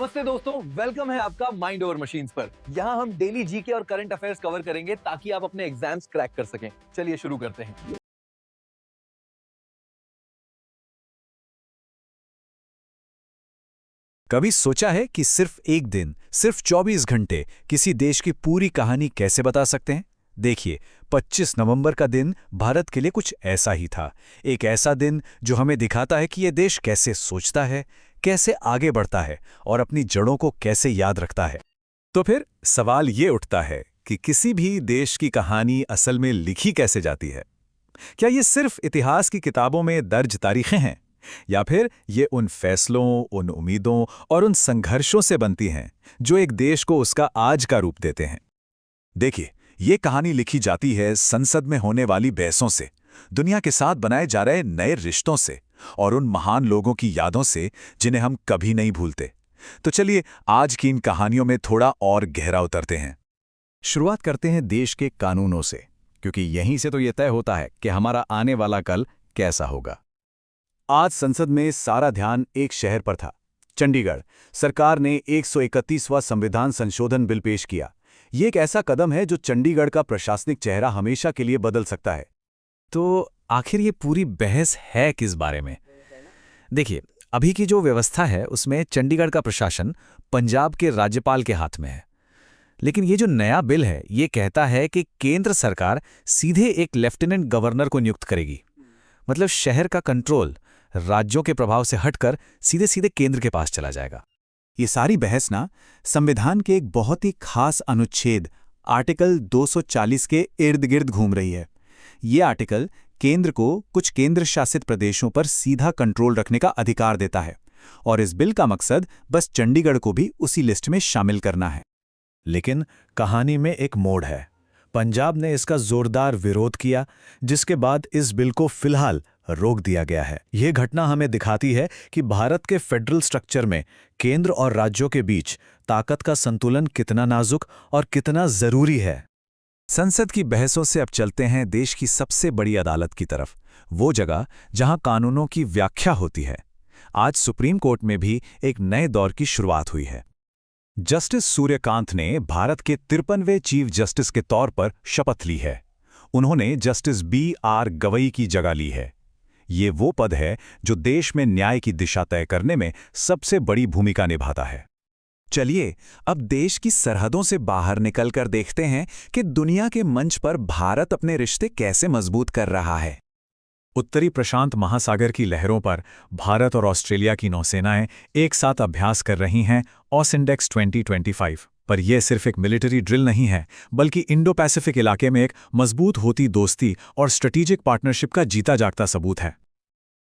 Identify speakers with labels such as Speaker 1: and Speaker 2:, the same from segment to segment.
Speaker 1: नमस्ते दोस्तों, वेलकम है आपका माइंड ओवर मशीन्स पर। यहाँ हम डेली जीके और करंट अफेयर्स कवर करेंगे ताकि आप अपने एग्जाम्स क्रैक कर सकें। चलिए शुरू करते हैं।
Speaker 2: कभी सोचा है कि सिर्फ एक दिन, सिर्फ 24 घंटे किसी देश की पूरी कहानी कैसे बता सकते हैं? देखिए, 25 नवंबर का दिन भारत के लिए कुछ ऐसा ही था। एक ऐसा दिन जो हमें दिखाता है कि ये देश कैसे सोचता है, कैसे आगे बढ़ता है और अपनी जड़ों को कैसे याद रखता है। तो फिर सवाल ये उठता है कि किसी भी देश की कहानी असल में लिखी कैसे जाती है? क्या ये सिर्फ इतिहास की किताबों में दर्ज तारीखें हैं, या फिर ये उन फैसलों, उन उम्मीदों और उन संघर्षों से बनती हैं जो एक देश को उसका आज का रूप देते हैं? देखिए, ये कहानी लिखी जाती है संसद में होने वाली बहसों से, दुनिया के साथ बनाए जा रहे नए रिश्तों से और उन महान लोगों की यादों से जिन्हें हम कभी नहीं भूलते। तो चलिए आज की इन कहानियों में थोड़ा और गहरा उतरते हैं। शुरुआत करते हैं देश के कानूनों से, क्योंकि यहीं से तो ये तय होता है कि हमारा आने वाला कल कैसा होगा। आज संसद में सारा ध्यान एक शहर पर था, चंडीगढ़। सरकार ने 131वां संविधान संशोधन बिल पेश किया। ये एक ऐसा कदम है जो चंडीगढ़ का प्रशासनिक चेहरा हमेशा के लिए बदल सकता है। तो आखिर ये पूरी बहस है किस बारे में? देखिए, अभी की जो व्यवस्था है उसमें चंडीगढ़ का प्रशासन पंजाब के राज्यपाल के हाथ में है। लेकिन ये जो नया बिल है ये कहता है कि केंद्र सरकार सीधे एक लेफ्टिनेंट गवर्नर को नियुक्त करेगी। मतलब शहर का कंट्रोल राज्यों के प्रभाव से हटकर सीधे सीधे केंद्र के पास चला जाएगा। ये सारी बहस ना संविधान के एक बहुत ही खास अनुच्छेद आर्टिकल 240 के इर्द गिर्द घूम रही है। ये आर्टिकल केंद्र को कुछ केंद्र शासित प्रदेशों पर सीधा कंट्रोल रखने का अधिकार देता है, और इस बिल का मकसद बस चंडीगढ़ को भी उसी लिस्ट में शामिल करना है। लेकिन कहानी में एक मोड़ है। पंजाब ने इसका जोरदार विरोध किया, जिसके बाद इस बिल को फिलहाल रोक दिया गया है। यह घटना हमें दिखाती है कि भारत के फेडरल स्ट्रक्चर में केंद्र और राज्यों के बीच ताकत का संतुलन कितना नाजुक और कितना जरूरी है। संसद की बहसों से अब चलते हैं देश की सबसे बड़ी अदालत की तरफ, वो जगह जहां कानूनों की व्याख्या होती है। आज सुप्रीम कोर्ट में भी एक नए दौर की शुरुआत हुई है। जस्टिस सूर्यकांत ने भारत के 53वें चीफ जस्टिस के तौर पर शपथ ली है। उन्होंने जस्टिस B.R. गवई की जगह ली है। ये वो पद है जो देश में न्याय की दिशा तय करने में सबसे बड़ी भूमिका निभाता है। चलिए अब देश की सरहदों से बाहर निकलकर देखते हैं कि दुनिया के मंच पर भारत अपने रिश्ते कैसे मजबूत कर रहा है। उत्तरी प्रशांत महासागर की लहरों पर भारत और ऑस्ट्रेलिया की नौसेनाएं एक साथ अभ्यास कर रही हैं ऑसिंडेक्स 2025। पर यह सिर्फ एक मिलिट्री ड्रिल नहीं है, बल्कि इंडो पैसिफिक इलाके में एक मजबूत होती दोस्ती और स्ट्रेटेजिक पार्टनरशिप का जीता जागता सबूत है।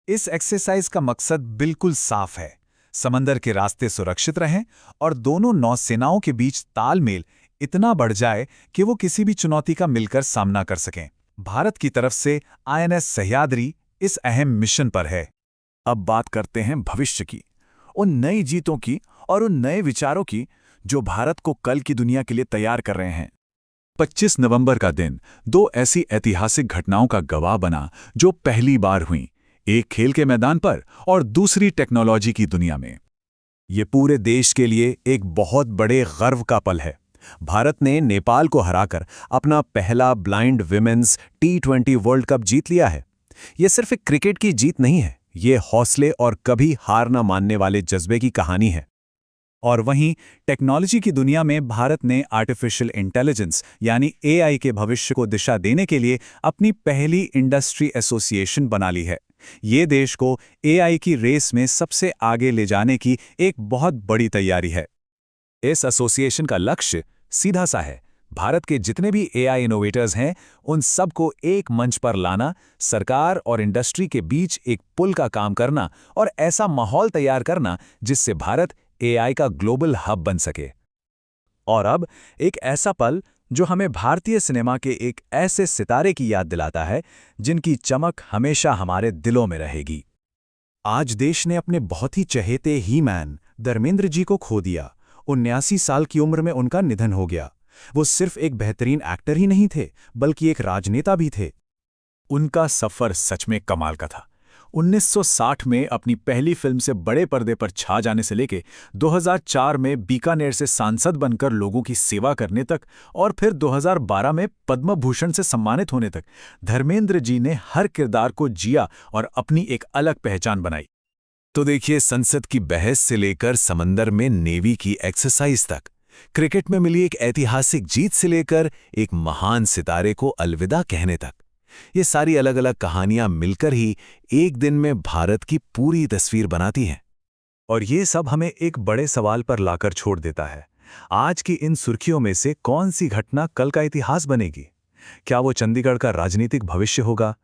Speaker 2: इस एक्सरसाइज का मकसद बिल्कुल साफ है, समंदर के रास्ते सुरक्षित रहें और दोनों नौसेनाओं के बीच तालमेल इतना बढ़ जाए कि वो किसी भी चुनौती का मिलकर सामना कर सकें। भारत की तरफ से INS सह्याद्री इस अहम मिशन पर है। अब बात करते हैं भविष्य की, उन नई जीतों की और उन नए विचारों की जो भारत को कल की दुनिया के लिए तैयार कर रहे हैं। 25 नवंबर का दिन दो ऐसी ऐतिहासिक घटनाओं का गवाह बना जो पहली बार हुई, एक खेल के मैदान पर और दूसरी टेक्नोलॉजी की दुनिया में। ये पूरे देश के लिए एक बहुत बड़े गर्व का पल है। भारत ने नेपाल को हराकर अपना पहला blind women's T20 world cup जीत लिया है। यह सिर्फ एक क्रिकेट की जीत नहीं है, ये हौसले और कभी हार न मानने वाले जज्बे की कहानी है। और वहीं टेक्नोलॉजी की दुनिया में भारत ने आर्टिफिशियल इंटेलिजेंस यानी AI के भविष्य को दिशा देने के लिए अपनी पहली इंडस्ट्री एसोसिएशन बना ली है। ये देश को AI की रेस में सबसे आगे ले जाने की एक बहुत बड़ी तैयारी है। इस एसोसिएशन का लक्ष्य सीधा सा है, भारत के जितने भी AI इनोवेटर्स हैं उन सबको एक मंच पर लाना, सरकार और इंडस्ट्री के बीच एक पुल का काम करना और ऐसा माहौल तैयार करना जिससे भारत AI का ग्लोबल हब बन सके। और अब एक ऐसा पल जो हमें भारतीय सिनेमा के एक ऐसे सितारे की याद दिलाता है जिनकी चमक हमेशा हमारे दिलों में रहेगी। आज देश ने अपने बहुत ही चहेते ही-मैन धर्मेंद्र जी को खो दिया। 79 साल की उम्र में उनका निधन हो गया। वो सिर्फ एक बेहतरीन एक्टर ही नहीं थे, बल्कि एक राजनेता भी थे। उनका सफर सच में कमाल का था। 1960 में अपनी पहली फिल्म से बड़े पर्दे पर छा जाने से लेके 2004 में बीकानेर से सांसद बनकर लोगों की सेवा करने तक और फिर 2012 में पद्म भूषण से सम्मानित होने तक धर्मेंद्र जी ने हर किरदार को जिया और अपनी एक अलग पहचान बनाई।
Speaker 3: तो देखिए, संसद की बहस से लेकर समंदर में नेवी की एक्सरसाइज तक, क्रिकेट में मिली एक ऐतिहासिक जीत से लेकर एक महान सितारे को अलविदा कहने तक, ये सारी अलग अलग कहानियां मिलकर ही एक दिन में भारत की पूरी तस्वीर बनाती हैं।
Speaker 2: और ये सब हमें एक बड़े सवाल पर लाकर छोड़ देता है। आज की इन सुर्खियों में से कौन सी घटना कल का इतिहास बनेगी? क्या वो चंडीगढ़ का राजनीतिक भविष्य होगा,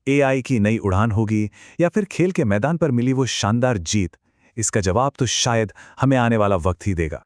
Speaker 2: एआई की नई उड़ान होगी, या फिर खेल के मैदान पर मिली वो शानदार जीत? इसका जवाब तो शायद हमें आने वाला वक्त ही देगा।